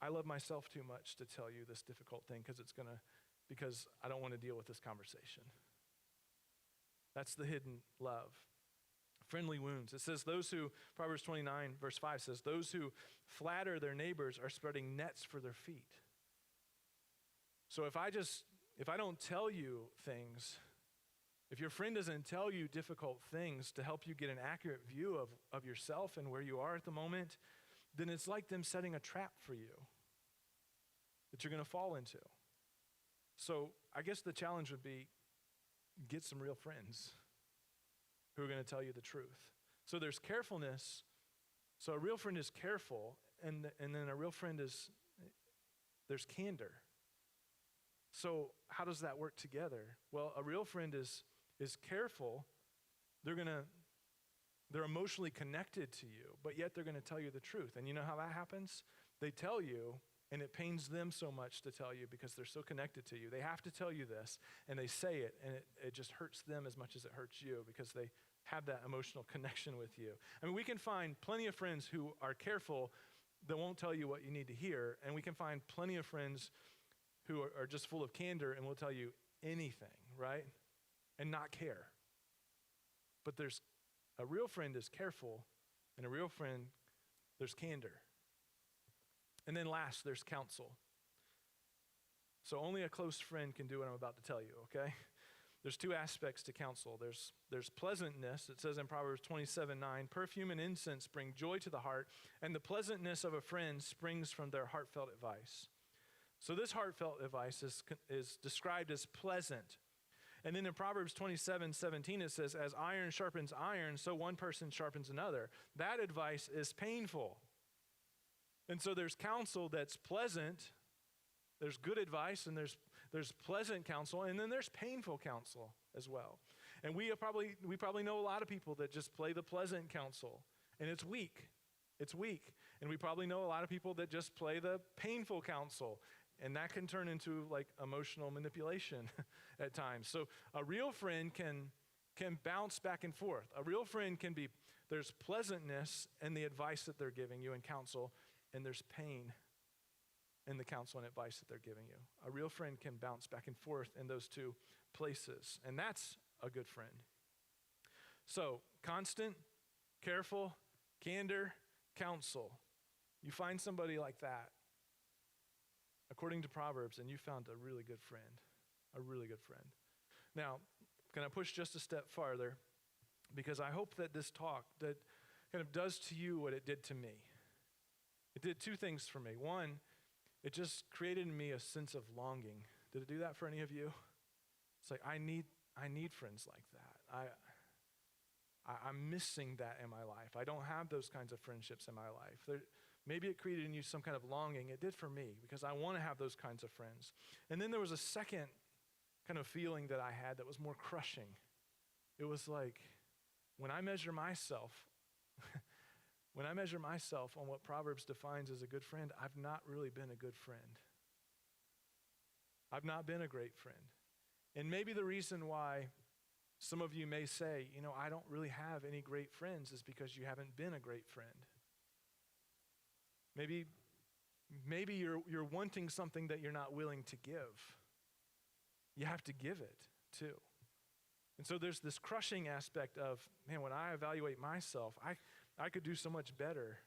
S7: I love myself too much to tell you this difficult thing because I don't want to deal with this conversation. That's the hidden love. Friendly wounds. It says Proverbs 29 verse 5 says, those who flatter their neighbors are spreading nets for their feet. So if I don't tell you things, if your friend doesn't tell you difficult things to help you get an accurate view of yourself and where you are at the moment, then it's like them setting a trap for you that you're going to fall into. So I guess the challenge would be get some real friends who are going to tell you the truth. So there's carefulness. So a real friend is careful, and then a real friend there's candor. So how does that work together? Well, a real friend is careful. They're emotionally connected to you, but yet they're going to tell you the truth. And you know how that happens? They tell you, and it pains them so much to tell you because they're so connected to you. They have to tell you this, and they say it, and it just hurts them as much as it hurts you because they have that emotional connection with you. I mean, we can find plenty of friends who are careful that won't tell you what you need to hear, and we can find plenty of friends who are just full of candor and will tell you anything, right? And not care. But a real friend is careful, and a real friend, there's candor. And then last, there's counsel. So only a close friend can do what I'm about to tell you, okay? There's two aspects to counsel. There's pleasantness. It says in Proverbs 27:9, perfume and incense bring joy to the heart, and the pleasantness of a friend springs from their heartfelt advice. So this heartfelt advice is described as pleasant. And then in Proverbs 27:17, it says, as iron sharpens iron, so one person sharpens another. That advice is painful. And so there's counsel that's pleasant. There's good advice, and there's pleasant counsel, and then there's painful counsel as well. And we probably know a lot of people that just play the pleasant counsel, and it's weak. It's weak. And we probably know a lot of people that just play the painful counsel, and that can turn into like emotional manipulation at times. So a real friend can bounce back and forth. A real friend there's pleasantness in the advice that they're giving you in counsel, and there's pain in the counsel and advice that they're giving you. A real friend can bounce back and forth in those two places, and that's a good friend. So constant, careful, candor, counsel. You find somebody like that, according to Proverbs, and you found a really good friend, a really good friend. Now, can I push just a step farther? Because I hope that this talk that kind of does to you what it did to me. It did two things for me. One, it just created in me a sense of longing. Did it do that for any of you? It's like, I need friends like that. I'm missing that in my life. I don't have those kinds of friendships in my life. Maybe it created in you some kind of longing. It did for me, because I want to have those kinds of friends. And then there was a second kind of feeling that I had that was more crushing. It was like, when I measure myself, when I measure myself on what Proverbs defines as a good friend, I've not really been a good friend. I've not been a great friend. And maybe the reason why some of you may say, I don't really have any great friends is because you haven't been a great friend. Maybe you're wanting something that you're not willing to give. You have to give it too. And so there's this crushing aspect of, man, when I evaluate myself, I could do so much better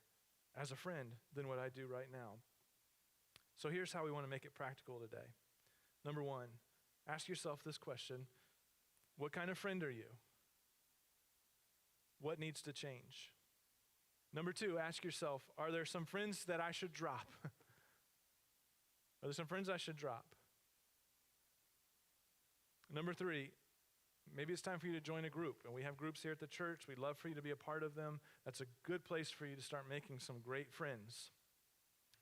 S7: as a friend than what I do right now. So here's how we want to make it practical today. Number one, ask yourself this question: what kind of friend are you? What needs to change? Number two, ask yourself, are there some friends that I should drop? Are there some friends I should drop? Number three, maybe it's time for you to join a group. And we have groups here at the church. We'd love for you to be a part of them. That's a good place for you to start making some great friends.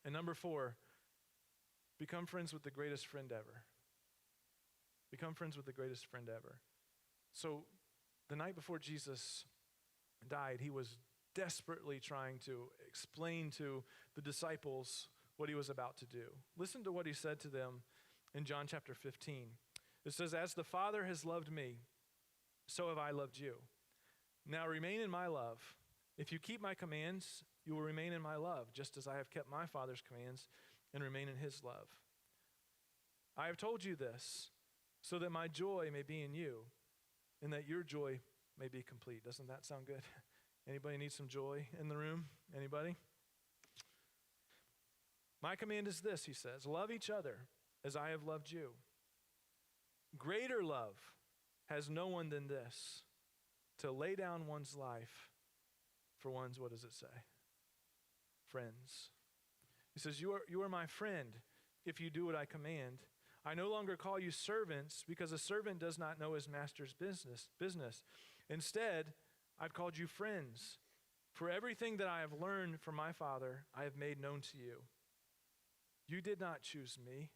S7: And number four, become friends with the greatest friend ever. Become friends with the greatest friend ever. So the night before Jesus died, he was desperately trying to explain to the disciples what he was about to do. Listen to what he said to them in John chapter 15. It says, "As the Father has loved me, so have I loved you. Now remain in my love. If you keep my commands, you will remain in my love, just as I have kept my Father's commands and remain in his love. I have told you this, so that my joy may be in you, and that your joy may be complete." Doesn't that sound good? Anybody need some joy in the room? Anybody? "My command is this," he says, "love each other as I have loved you. Greater love has no one than this, to lay down one's life for one's," what does it say? "Friends." He says, you are my friend if you do what I command. I no longer call you servants, because a servant does not know his master's business. Instead, I've called you friends. For everything that I have learned from my Father, I have made known to you. You did not choose me,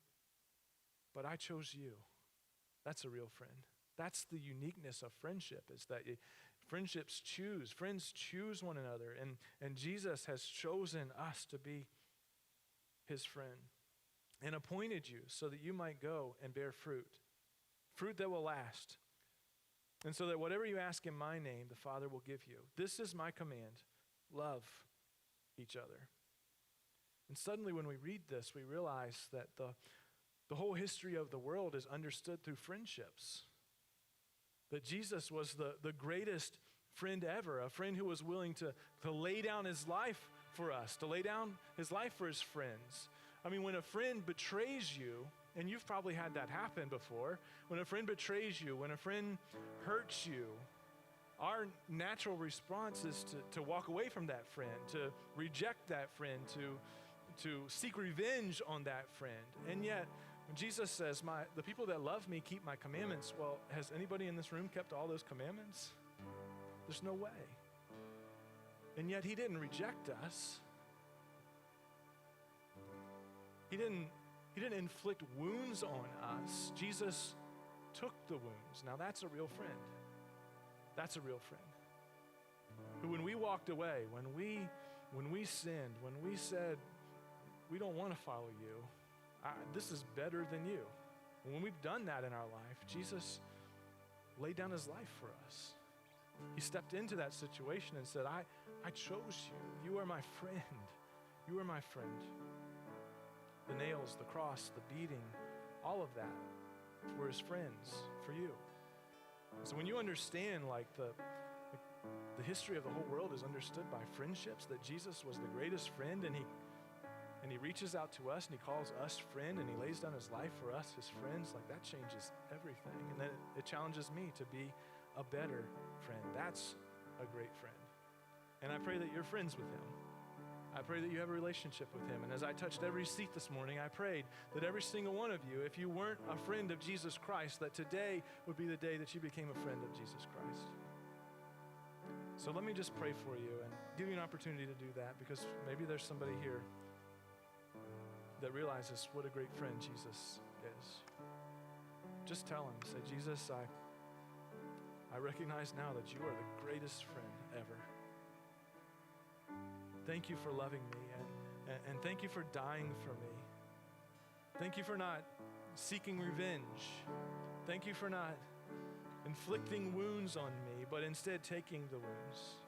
S7: but I chose you. That's a real friend. That's the uniqueness of friendship, is that friends choose one another, and Jesus has chosen us to be his friend and appointed you so that you might go and bear fruit that will last. And so that whatever you ask in my name, the Father will give you. This is my command: love each other. And suddenly when we read this, we realize that the whole history of the world is understood through friendships. That Jesus was the greatest friend ever, a friend who was willing to lay down his life for us, to lay down his life for his friends. I mean, when a friend betrays you, and you've probably had that happen before, when a friend betrays you, when a friend hurts you, our natural response is to walk away from that friend, to reject that friend, to seek revenge on that friend. And yet, when Jesus says, the people that love me keep my commandments, well, has anybody in this room kept all those commandments? There's no way. And yet he didn't reject us. He didn't inflict wounds on us. Jesus took the wounds. Now that's a real friend. That's a real friend. Who, when we walked away, when we sinned, when we said, we don't want to follow you, this is better than you. And when we've done that in our life, Jesus laid down his life for us. He stepped into that situation and said, I chose you. You are my friend. You are my friend. The nails, the cross, the beating, all of that were his friends for you. So when you understand, like, the history of the whole world is understood by friendships, that Jesus was the greatest friend, and he reaches out to us and he calls us friend, and he lays down his life for us, his friends, like, that changes everything. And then it challenges me to be a better friend. That's a great friend. And I pray that you're friends with him. I pray that you have a relationship with him. And as I touched every seat this morning, I prayed that every single one of you, if you weren't a friend of Jesus Christ, that today would be the day that you became a friend of Jesus Christ. So let me just pray for you and give you an opportunity to do that, because maybe there's somebody here that realizes what a great friend Jesus is. Just tell him, say, Jesus, I recognize now that you are the greatest friend ever. Thank you for loving me, and thank you for dying for me. Thank you for not seeking revenge. Thank you for not inflicting wounds on me, but instead taking the wounds.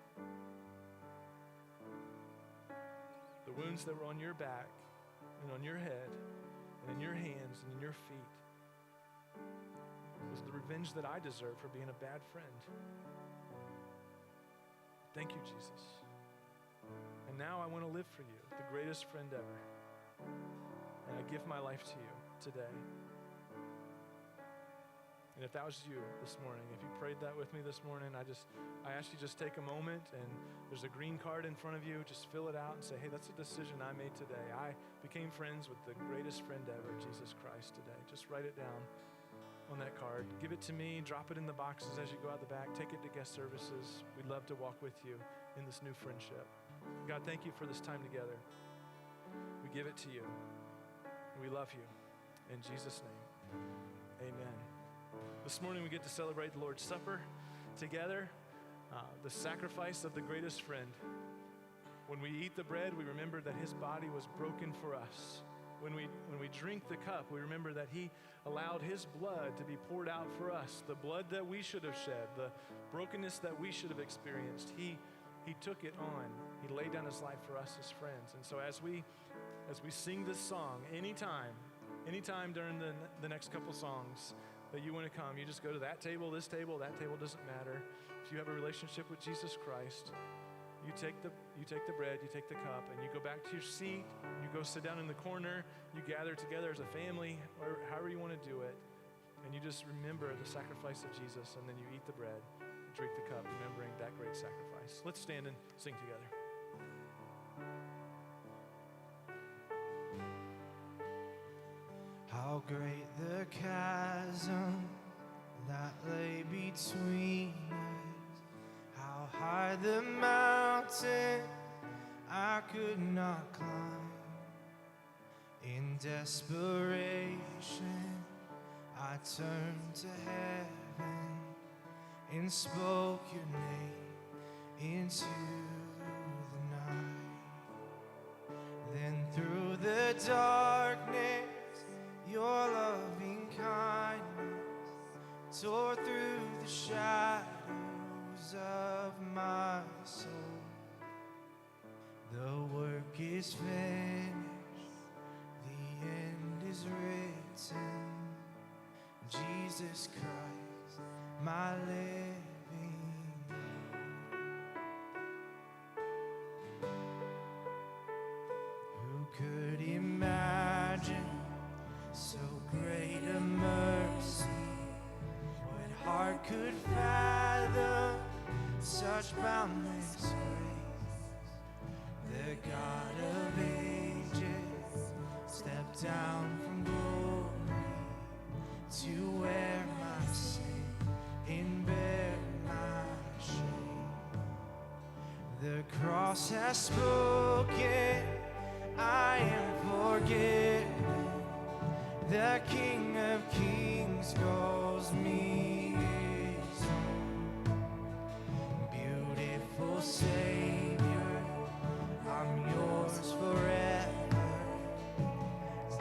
S7: The wounds that were on your back and on your head and in your hands and in your feet was the revenge that I deserve for being a bad friend. Thank you, Jesus. And now I want to live for you, the greatest friend ever. And I give my life to you today. And if that was you this morning, if you prayed that with me this morning, I ask you just take a moment, and there's a green card in front of you. Just fill it out and say, hey, that's a decision I made today. I became friends with the greatest friend ever, Jesus Christ, today. Just write it down on that card. Give it to me. Drop it in the boxes as you go out the back. Take it to guest services. We'd love to walk with you in this new friendship. God, thank you for this time together. We give it to you. We love you. In Jesus' name, amen. This morning we get to celebrate the Lord's Supper together, the sacrifice of the greatest friend. When we eat the bread, we remember that his body was broken for us. When we drink the cup, we remember that he allowed his blood to be poured out for us, the blood that we should have shed, the brokenness that we should have experienced. He took it on. He laid down his life for us as friends. And so as we sing this song, anytime during the next couple songs that you want to come, you just go to that table, that table doesn't matter. If you have a relationship with Jesus Christ, you take the bread, you take the cup, and you go back to your seat, you go sit down in the corner, you gather together as a family, or however you want to do it, and you just remember the sacrifice of Jesus, and then you eat the bread, you drink the cup, remembering that great sacrifice. Let's stand and sing together.
S1: How great the chasm that lay between us, how high the mountain I could not climb. In desperation, I turned to heaven and spoke your name into the night. Then through the darkness, your loving kindness tore through the shadows of my soul. The work is finished, the end is written. Jesus Christ, my living hope. Who could imagine so great a mercy? What heart could fathom such boundless grace? The God of ages stepped down from glory to wear my sin and bear my shame. The cross has spoken, I am forgiven. The King of Kings calls me his own. Beautiful Savior, I'm yours forever.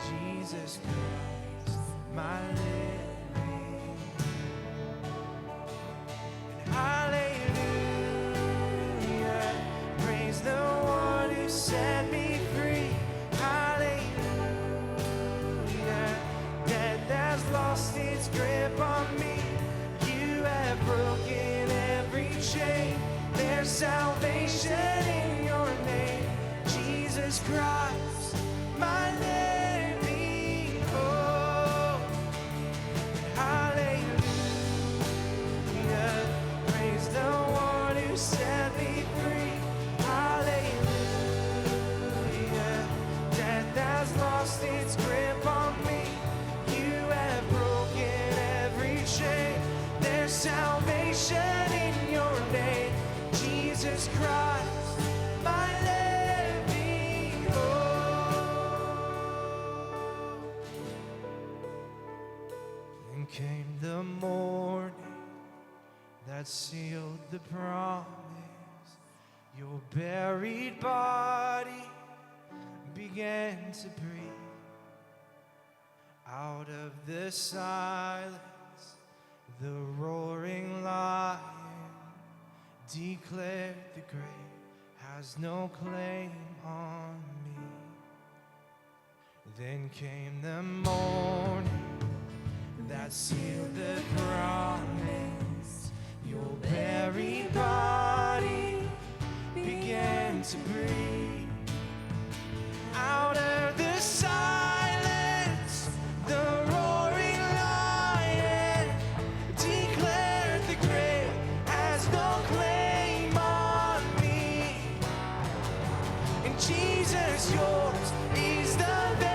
S1: Jesus Christ, my living. And hallelujah, praise the one who set me free. Lost its grip on me. You have broken every chain. There's salvation in your name, Jesus Christ, my living hope. Hallelujah, praise the one who set me free. Hallelujah, death has lost its grip on me. There's salvation in your name, Jesus. that sealed the promise. Your buried body began to breathe. Out of the silence, the roaring lion declared the grave has no claim on me. Then came the morning that sealed the promise. Your buried body began to breathe. Out of the silence, the roaring lion declared the grave has no claim on me. And Jesus, yours is the victory.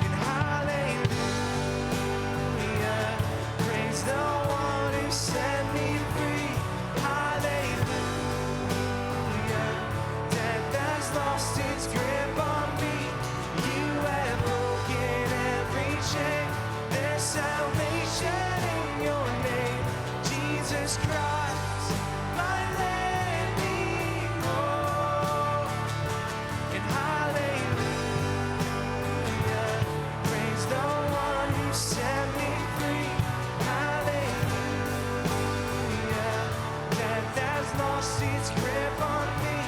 S1: And hallelujah, praise the one who set me free. Hallelujah, death has lost its grip on me. You have broken every chain. There's salvation in your name, Jesus Christ, my living hope. And hallelujah, praise the one who set me free. Hallelujah, death has lost its grip on me.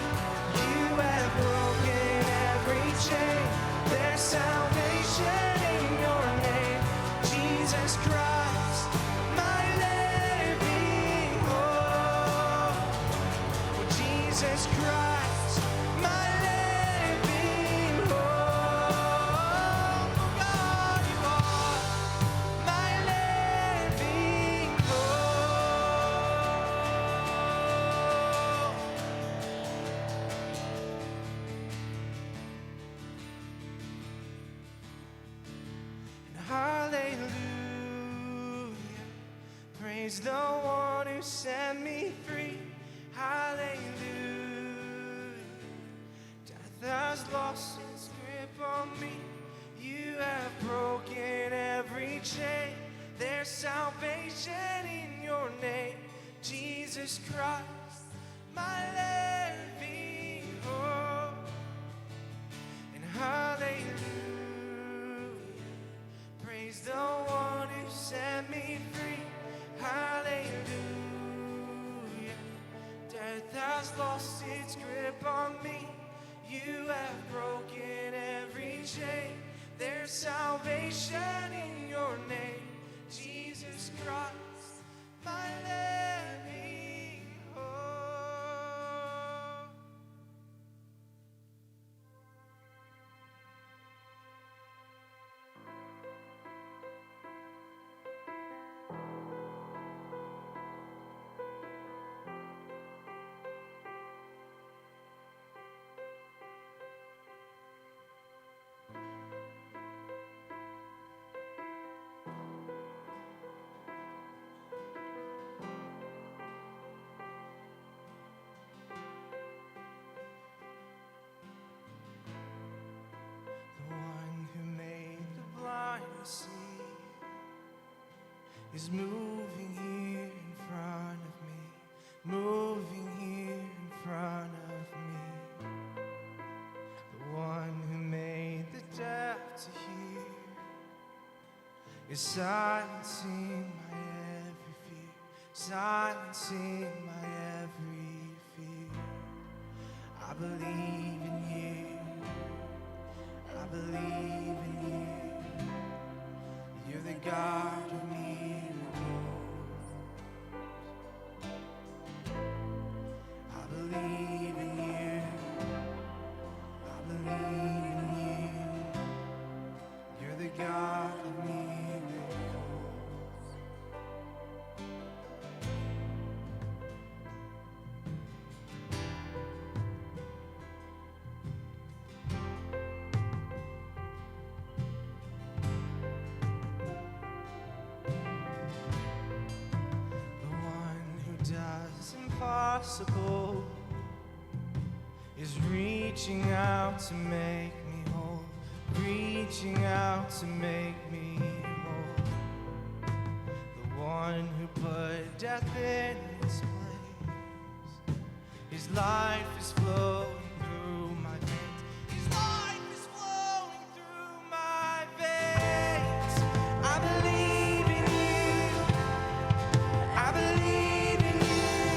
S1: You have broken every chain. There's salvation in your name, Jesus Christ, my living hope. Oh, Jesus Christ, my living hope. Oh, God, you are my living hope. And hallelujah, praise the one who set me free. Hallelujah, death has lost its grip on me. You have broken every chain. There's salvation in your name, Jesus Christ, my living hope. And hallelujah, praise the one who set me free. Hallelujah, death has lost its grip on me. You have broken every chain. There's salvation in your name, Jesus Christ, my living hope. The one who made the blind see is moving here in front of me, moving here in front of me. The one who made the deaf to hear is silencing my every fear, silencing my every fear. I believe in you. I believe in you. You're the God of miracles. I believe in you. I believe in you. You're the God of miracles. Does impossible is reaching out to make me whole, reaching out to make me whole. The one who put death in its place. His life is flowing through my veins. His life is flowing through my veins. I believe in you. I believe in you.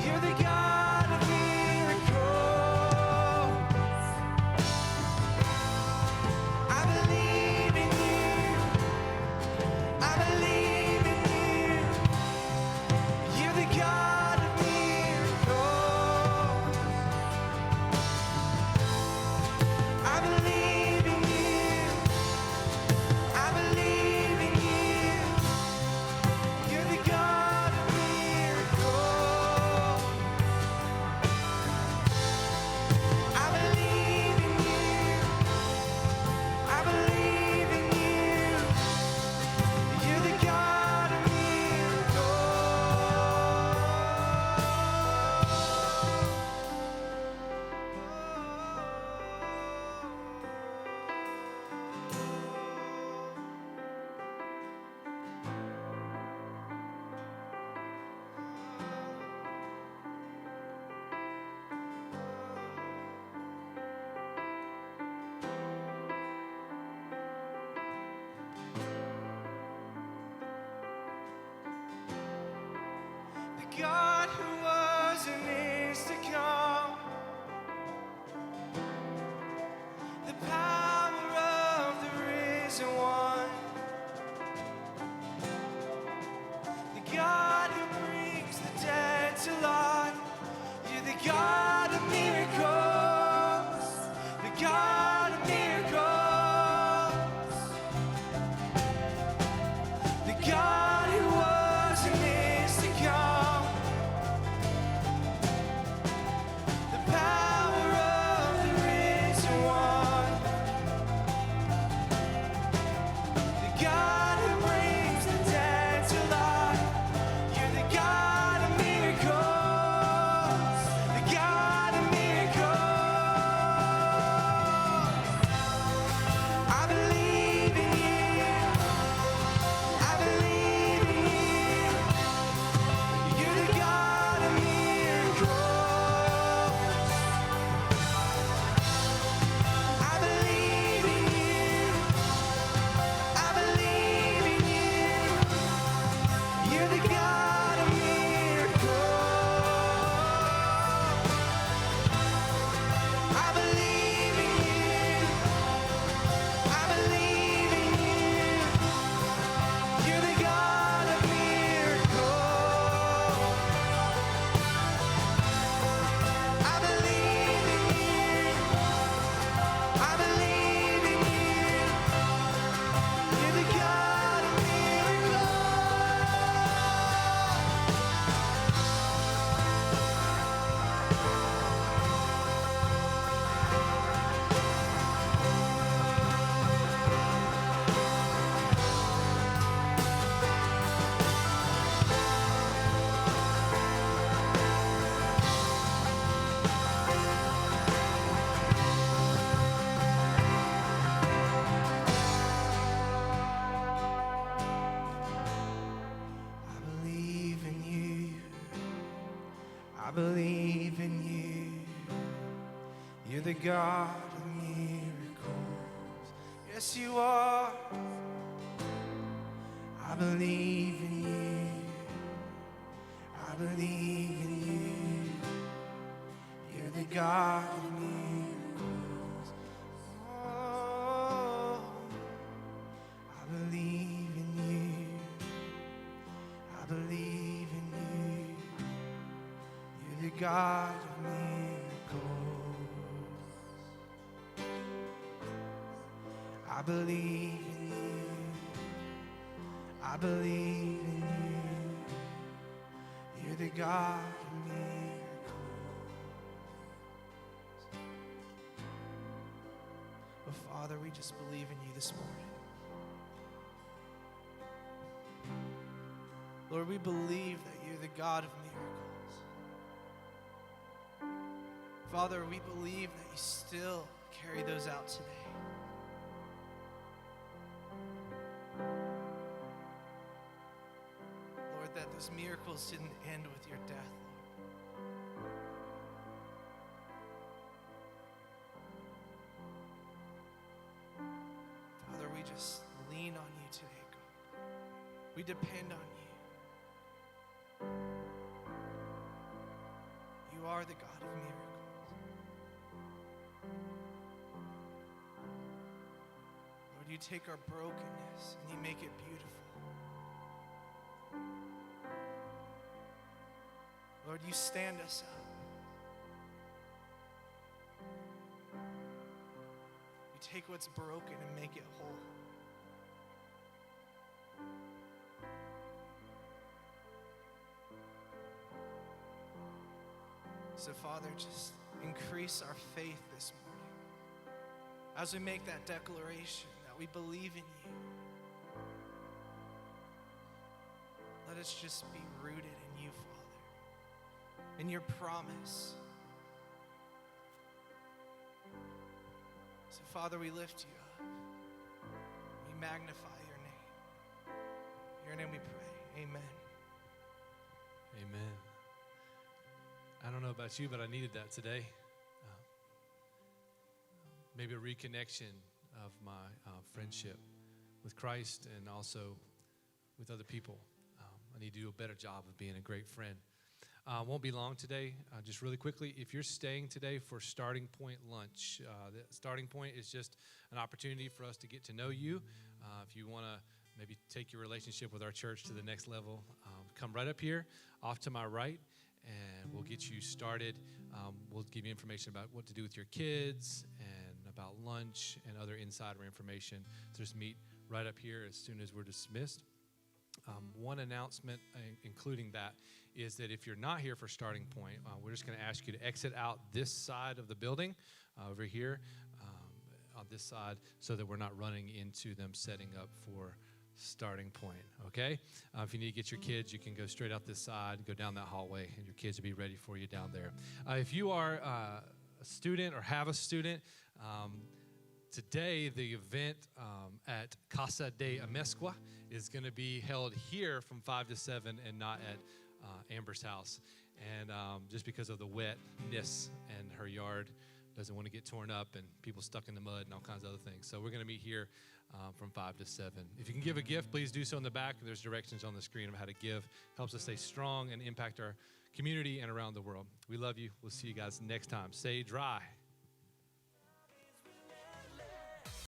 S1: You're the God of miracles. I believe in you. I believe in you. You're the God of miracles. I believe in you. I believe in you. You're the God of miracles. I believe in you. I believe in you. You're the God of the God who was and is to come. The power of the risen one. The God who brings the dead to life. You're the God of miracles. The God of miracles. The God who was and is to come. The power of the risen one. The God who brings the dead to life. You're the God of miracles. The God of miracles. I believe in you. I believe in you. You're the God of miracles. I believe in you. I believe in you. You're the God of miracles. I believe in you. I believe in you. You're the God of miracles. I believe in you. I believe in you. You're the God of I believe in you. I believe in you. You're the God of miracles. Yes, you are. I believe in you. I believe in you. You're the God of miracles. Oh, I believe in you. I believe in you. You're the God of miracles. I believe in you. I believe in you. You're the God of miracles. Oh, Father, we just believe in you this morning. Lord, we believe that you're the God of miracles. Father, we believe that you still carry those out today. Lord, that those miracles didn't end with your death, Lord. Father, we just lean on you today, God. We depend on you. You are the God of miracles. Lord, you take our brokenness and you make it beautiful. Lord, you stand us up. You take what's broken and make it whole. So, Father, just increase our faith this morning as we make that declaration that we believe in you. Let us just be rooted in you, Father, in your promise. So, Father, we lift you up. We magnify your name. In your name we pray. Amen.
S2: Amen. I don't know about you, but I needed that today. Maybe a reconnection of my friendship with Christ and also with other people. I need to do a better job of being a great friend. Won't be long today. Just really quickly, if you're staying today for Starting Point lunch, the Starting Point is just an opportunity for us to get to know you. If you want to maybe take your relationship with our church to the next level, come right up here, off to my right, and we'll get you started. We'll give you information about what to do with your kids and about lunch and other insider information. So just meet right up here as soon as we're dismissed. One announcement, including that, is that if you're not here for Starting Point, we're just going to ask you to exit out this side of the building over here on this side so that we're not running into them setting up for Starting Point, okay? If you need to get your kids, you can go straight out this side, go down that hallway, and your kids will be ready for you down there. If you are a student or have a student, today the event at Casa de Amezcua is going to be held here from 5 to 7 and not at Amber's house. And just because of the wetness and her yard doesn't want to get torn up and people stuck in the mud and all kinds of other things. So we're going to meet here from 5 to 7. If you can give a gift, please do so in the back. There's directions on the screen of how to give. Helps us stay strong and impact our community and around the world. We love you. We'll see you guys next time. Stay dry.